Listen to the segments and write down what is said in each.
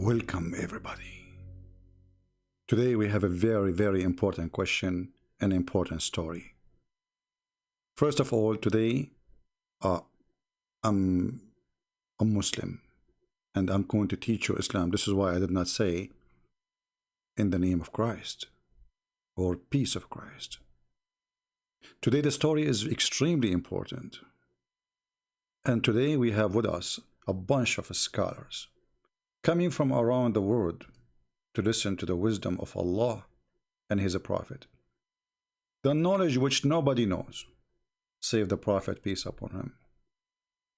Welcome everybody. Today we have a very important question, an important story. First of all, today I'm a Muslim and I'm going to teach you Islam. This is why I did not say in the name of Christ or peace of Christ. Today the story is extremely important. And today we have with us a bunch of scholars coming from around the world to listen to the wisdom of Allah and His Prophet. The knowledge which nobody knows, save the Prophet, peace upon him.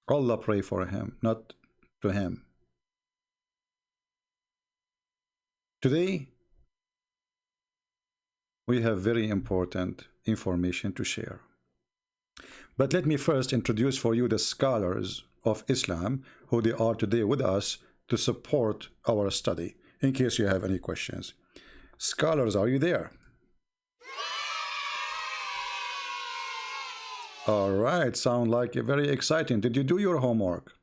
Allah pray for him, not to him. Today, we have very important information to share. But let me first introduce for you the scholars of Islam who they are today with us to support our study, in case you have any questions. Scholars, are you there? All right, sound like very exciting. Did you do your homework?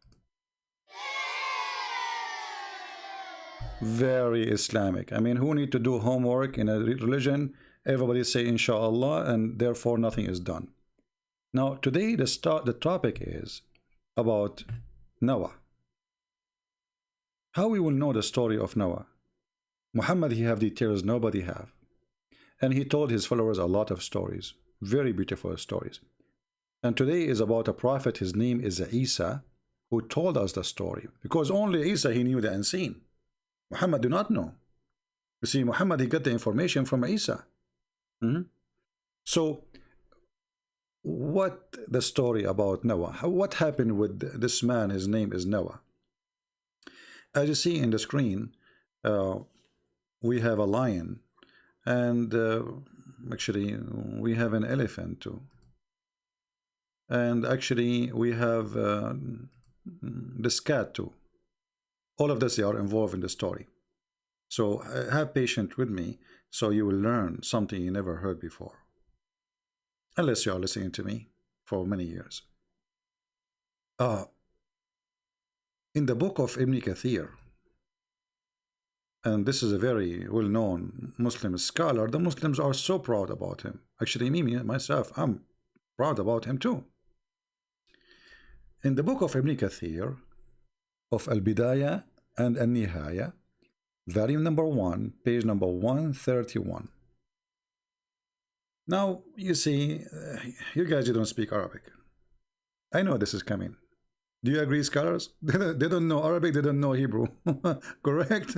Very Islamic. I mean, who need to do homework in a religion? Everybody say inshallah, and therefore nothing is done. Now, today the topic is about Noah. How we will know the story of Noah? Muhammad, he have details nobody have. And he told his followers a lot of stories, very beautiful stories. And today is about a prophet, his name is Isa, who told us the story. Because only Isa, he knew the unseen. Muhammad do not know. You see, Muhammad, he got the information from Isa. So, what the story about Noah? What happened with this man? His name is Noah. As you see in the screen, we have a lion, and actually we have an elephant too. And actually we have this cat too. All of this, they are involved in the story. So have patience with me, so you will learn something you never heard before. Unless you are listening to me for many years. In the book of Ibn Kathir, and this is a very well-known Muslim scholar, the Muslims are so proud about him. Actually, me myself, I'm proud about him too. In the book of Ibn Kathir, of Al-Bidayah and Al-Nihaya, volume number 1, page number 131. Now, you see, you guys, you don't speak Arabic. I know this is coming. Do you agree, scholars? They don't know Arabic, they don't know Hebrew. Correct?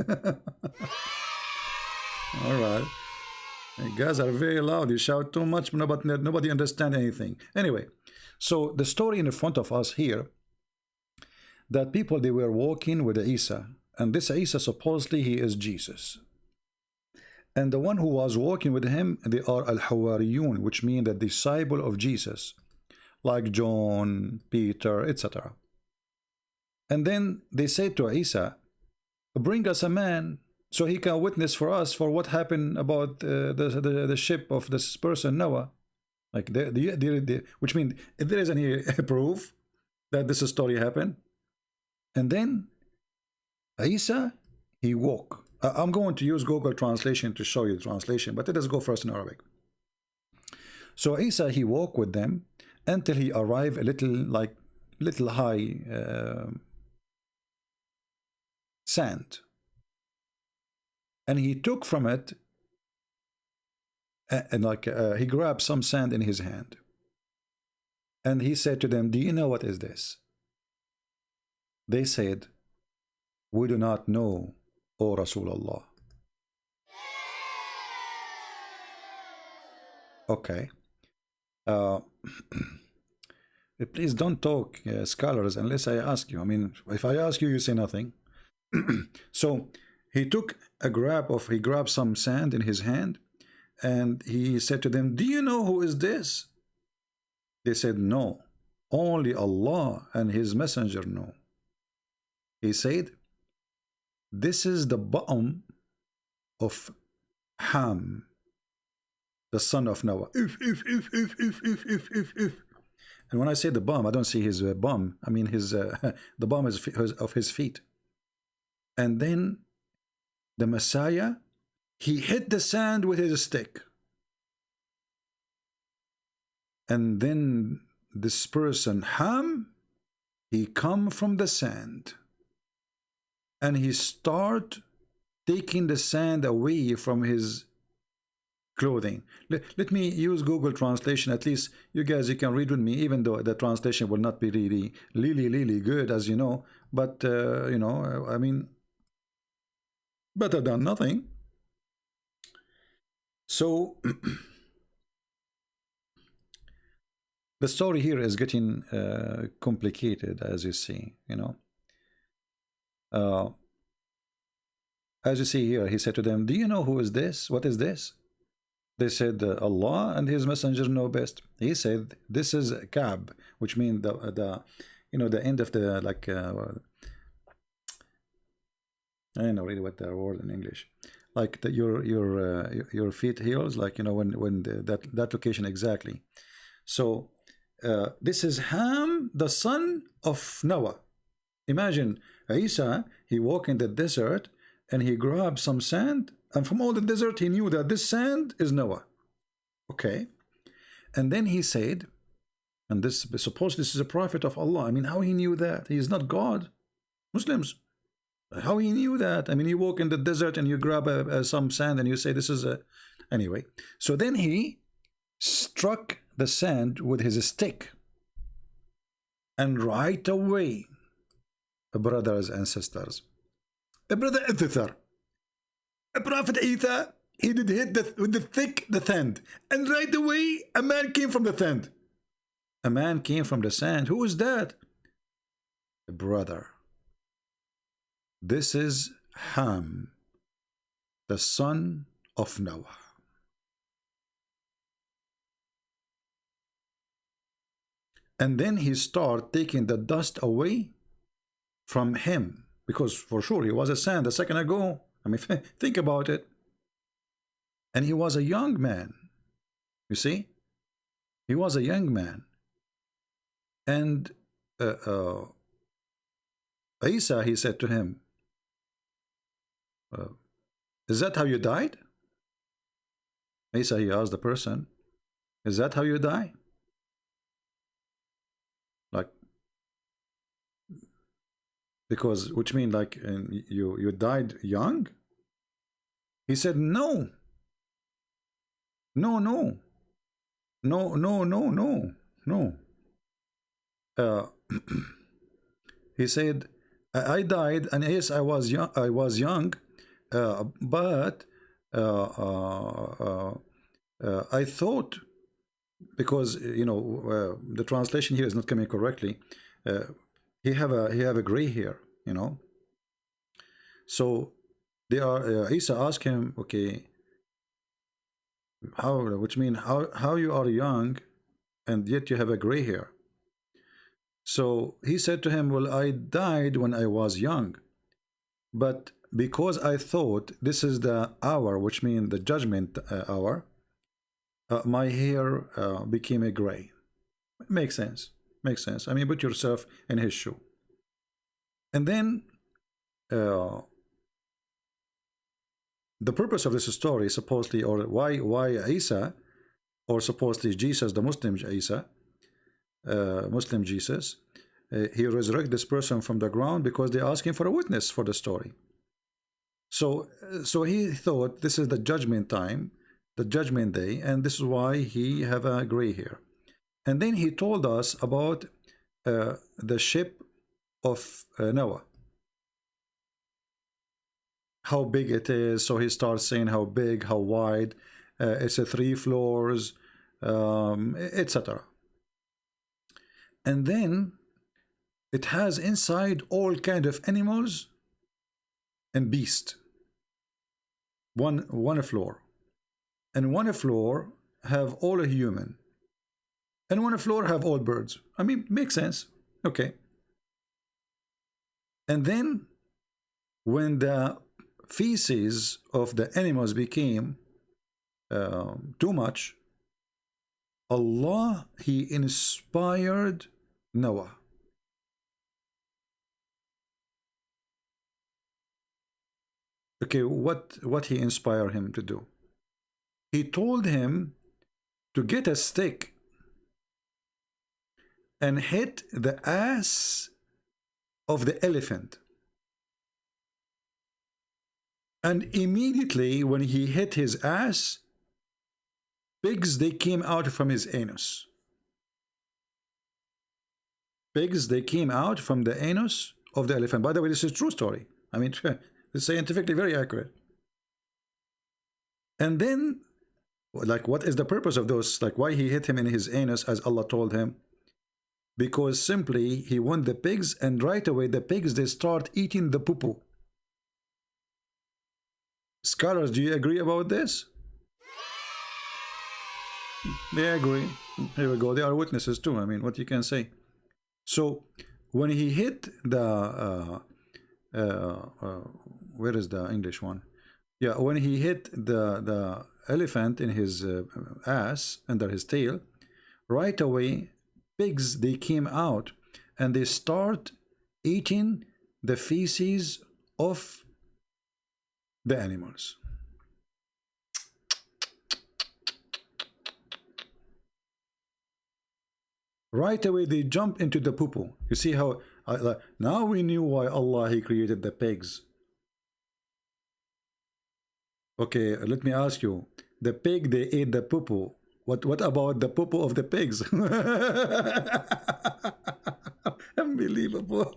All right. You guys are very loud. You shout too much, but nobody understands anything. Anyway, so the story in front of us here, that people, they were walking with Isa. And this Isa, supposedly, he is Jesus. And the one who was walking with him, they are Al-Hawariyun, which mean the disciple of Jesus. Like John, Peter, etc. And then they said to Isa, bring us a man so he can witness for us for what happened about the ship of this person Noah. Like which means if there is any proof that this story happened. And then Isa, he woke. I'm going to use Google Translation to show you the translation, but let us go first in Arabic. So Isa, he walked with them until he arrived a little high sand, and he took from it and he grabbed some sand in his hand, and he said to them, do you know what is this? They said, we do not know, O Rasulullah. Okay. Please don't talk, scholars, unless I ask you. I mean, if I ask you, you say nothing. So he took he grabbed some sand in his hand, and he said to them, do you know who is this? They said, no, only Allah and His Messenger know. He said, this is the bottom of Ham, the son of Noah. And when I say the bum, I don't see his bum. I mean his the bum is of his feet. And then the Messiah, he hit the sand with his stick. And then this person, Ham, he come from the sand. And he start taking the sand away from his clothing. Let me use Google translation. At least you guys, you can read with me, even though the translation will not be really good, as you know. But you know, I mean, better than nothing. So the story here is getting complicated, as you see, you know. As you see here, he said to them, do you know who is this? What is this? They said, Allah and his messenger know best. He said, this is Ka'b, which means the you know, the end of the, like, I don't know really what the word in English, like the, your feet heels, like, you know, when that location exactly. So this is Ham, the son of Noah. Imagine Isa, he walked in the desert and he grabbed some sand, and from all the desert he knew that this sand is Noah. Okay. And then he said, and this, suppose this is a prophet of Allah. I mean, how he knew that? He is not God. Muslims, how he knew that? I mean, you walk in the desert and you grab some sand and you say this is a... Anyway, so then he struck the sand with his stick, and right away, brothers and sisters, a brother Ether, a prophet Isa, he did hit with the sand, and right away a man came from the sand. A man came from the sand. Who is that? A brother. This is Ham, the son of Noah. And then he started taking the dust away from him, because for sure he was a sand a second ago. I mean, think about it. And he was a young man. You see? He was a young man. And Isa, he said to him, is that how you died? Isa, he asked the person, is that how you die? Like, because, which means like you died young? He said, no. No, no. No, no, no, no, no. He said, I died, and yes, I was young, but I thought, because you know the translation here is not coming correctly. He have a gray hair, you know. So they are. Isa asked him, okay, how? Which means how you are young, and yet you have a gray hair. So he said to him, well, I died when I was young, but because I thought this is the hour, which means the judgment hour, my hair became a gray. Makes sense. Makes sense. I mean, put yourself in his shoe. And then the purpose of this story, supposedly, or why Isa, or supposedly Jesus, the Muslim Isa, Muslim Jesus, he resurrected this person from the ground because they're asking for a witness for the story. So he thought this is the judgment time, the judgment day, and this is why he have a gray hair. And then he told us about the ship of Noah, how big it is. So he starts saying how big, how wide, it's a 3 floors, etc. And then it has inside all kind of animals and beasts. One floor, and one floor have all a human, and one floor have all birds. I mean, makes sense. Okay. And then when the feces of the animals became too much, Allah, he inspired Noah. Okay, what he inspired him to do? He told him to get a stick and hit the ass of the elephant. And immediately when he hit his ass, pigs, they came out from his anus. Pigs, they came out from the anus of the elephant. By the way, this is a true story. I mean, it's scientifically very accurate. And then, like, what is the purpose of those? Like, why he hit him in his anus as Allah told him? Because simply he won the pigs, and right away the pigs, they start eating the poo-poo. Scholars, do you agree about this? They agree. Here we go. They are witnesses too. I mean, what you can say. So when he hit the where is the English one? Yeah, when he hit the elephant in his ass, under his tail, right away pigs, they came out and they start eating the feces of the animals. Right away they jump into the poo-poo. You see how now we knew why Allah, he created the pigs. Okay, let me ask you, the pig, they ate the poo-poo. What about the poo-poo of the pigs? Unbelievable.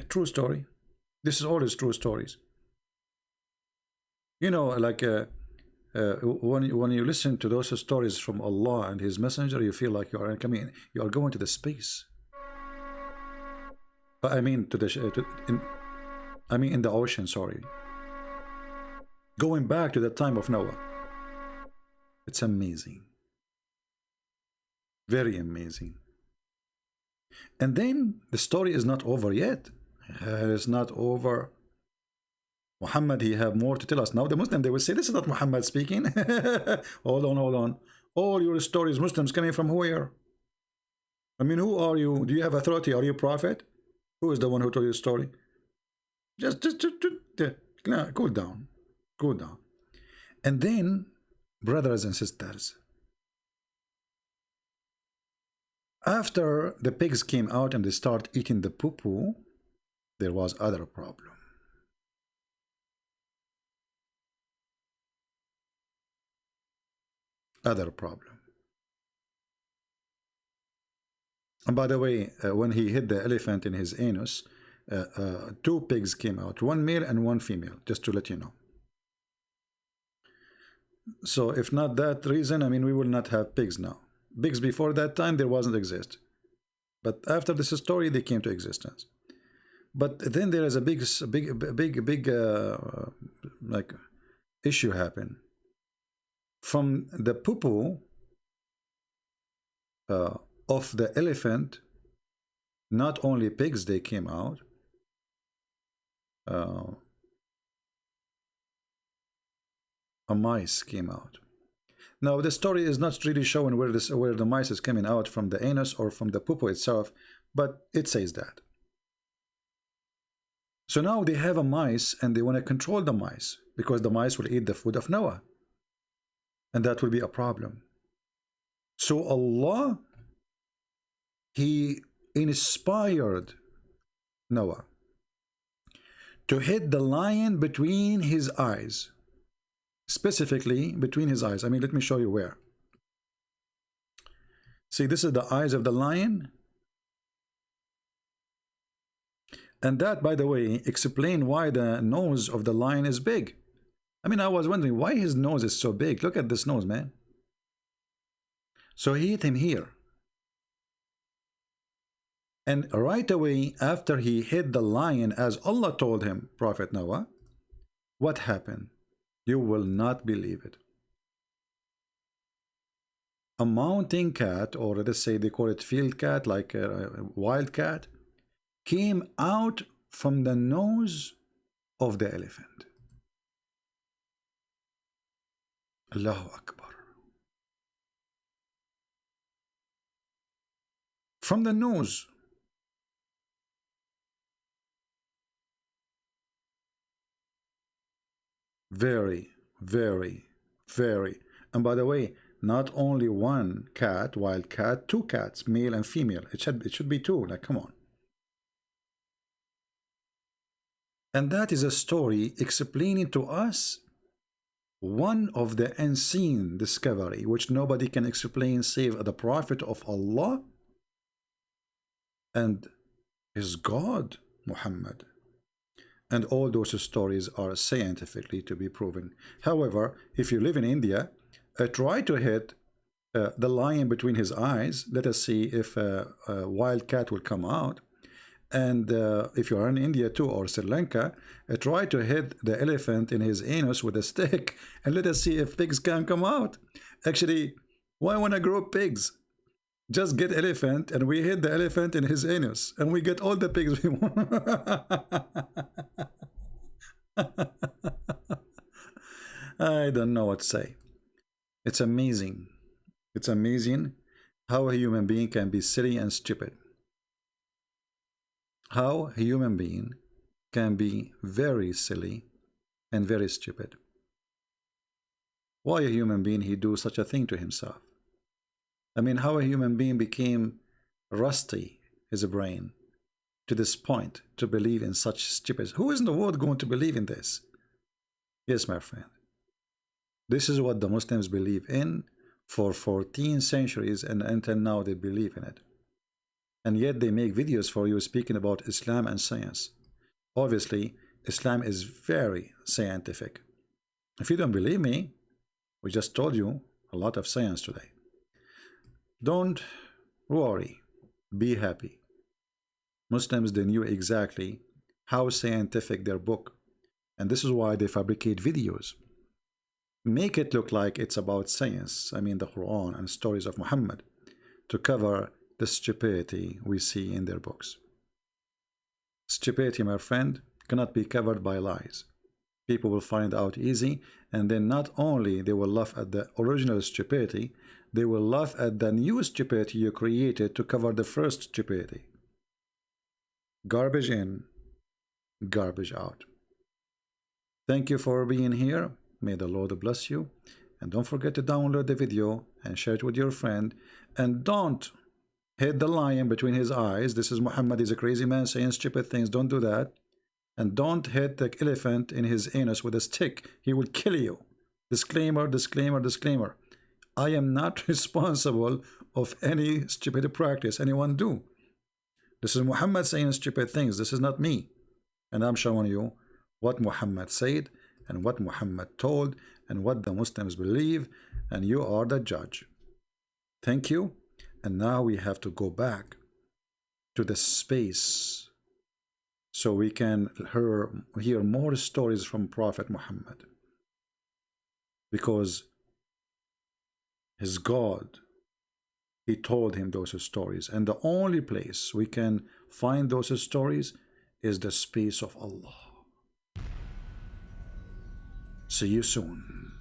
True story. This is always true stories. You know, like when you listen to those stories from Allah and His Messenger, you feel like you are coming, you are going to the space. I mean, to the in the ocean. Sorry, going back to the time of Noah. It's amazing, very amazing. And then the story is not over yet. It's not over. Muhammad, he have more to tell us. Now the Muslim, they will say, this is not Muhammad speaking. Hold on, hold on. All your stories, Muslims, coming from where? I mean, who are you? Do you have authority? Are you a prophet? Who is the one who told you the story? Just cool down. Cool down. And then, brothers and sisters, after the pigs came out and they start eating the poo-poo, there was other problem. Other problem. And by the way, when he hit the elephant in his anus, two pigs came out, one male and one female, just to let you know. So if not that reason, I mean, we will not have pigs now. Pigs before that time, there wasn't exist. But after this story, they came to existence. But then there is a big like issue happen. From the poo-poo of the elephant, not only pigs, they came out. A mice came out. Now the story is not really showing where the mice is coming out from the anus or from the poo-poo itself, but it says that. So now they have a mice and they want to control the mice because the mice will eat the food of Noah. And that will be a problem. So Allah, He inspired Noah to hit the lion between his eyes. Specifically between his eyes. I mean, let me show you where. See, this is the eyes of the lion. And that, by the way, explains why the nose of the lion is big. I mean, I was wondering why his nose is so big. Look at this nose, man. So he hit him here. And right away, after he hit the lion, as Allah told him, Prophet Noah, what happened? You will not believe it. A mountain cat, or let's say they call it field cat, like a wild cat, came out from the nose of the elephant. Allahu Akbar. From the nose. Very, very, very. And by the way, not only one cat, wild cat, two cats, male and female. It should be two. Like, come on. And that is a story explaining to us one of the unseen discovery which nobody can explain save the Prophet of Allah and his God Muhammad. And all those stories are scientifically to be proven. However, if you live in India, try to hit the lion between his eyes. Let us see if a wild cat will come out. And if you are in India too, or Sri Lanka, try to hit the elephant in his anus with a stick, and let us see if pigs can come out. Actually, why want to grow pigs? Just get elephant, and we hit the elephant in his anus, and we get all the pigs we want. I don't know what to say. It's amazing. It's amazing how a human being can be silly and stupid. How a human being can be very silly and very stupid. Why a human being he do such a thing to himself? I mean, how a human being became rusty his brain to this point to believe in such stupid. Who is in the world going to believe in this? Yes, my friend. This is what the Muslims believe in for 14 centuries, and until now they believe in it. And yet they make videos for you speaking about Islam and science. Obviously, Islam is very scientific. If you don't believe me, we just told you a lot of science today. Don't worry, be happy. Muslims, they knew exactly how scientific their book, and this is why they fabricate videos. Make it look like it's about science, I mean the Quran and stories of Muhammad, to cover the stupidity we see in their books. Stupidity, my friend, cannot be covered by lies. People will find out easy, and then not only they will laugh at the original stupidity, they will laugh at the new stupidity you created to cover the first stupidity. Garbage in, garbage out. Thank you for being here. May the Lord bless you. And don't forget to download the video and share it with your friend. And don't hit the lion between his eyes. This is Muhammad. He's a crazy man saying stupid things. Don't do that. And don't hit the elephant in his anus with a stick. He will kill you. Disclaimer, disclaimer, disclaimer. I am not responsible of any stupid practice anyone do. This is Muhammad saying stupid things. This is not me. And I'm showing you what Muhammad said and what Muhammad told and what the Muslims believe, and you are the judge. Thank you. And now we have to go back to the space so we can hear more stories from Prophet Muhammad, because his God, he told him those stories, and the only place we can find those stories is the space of Allah. See you soon.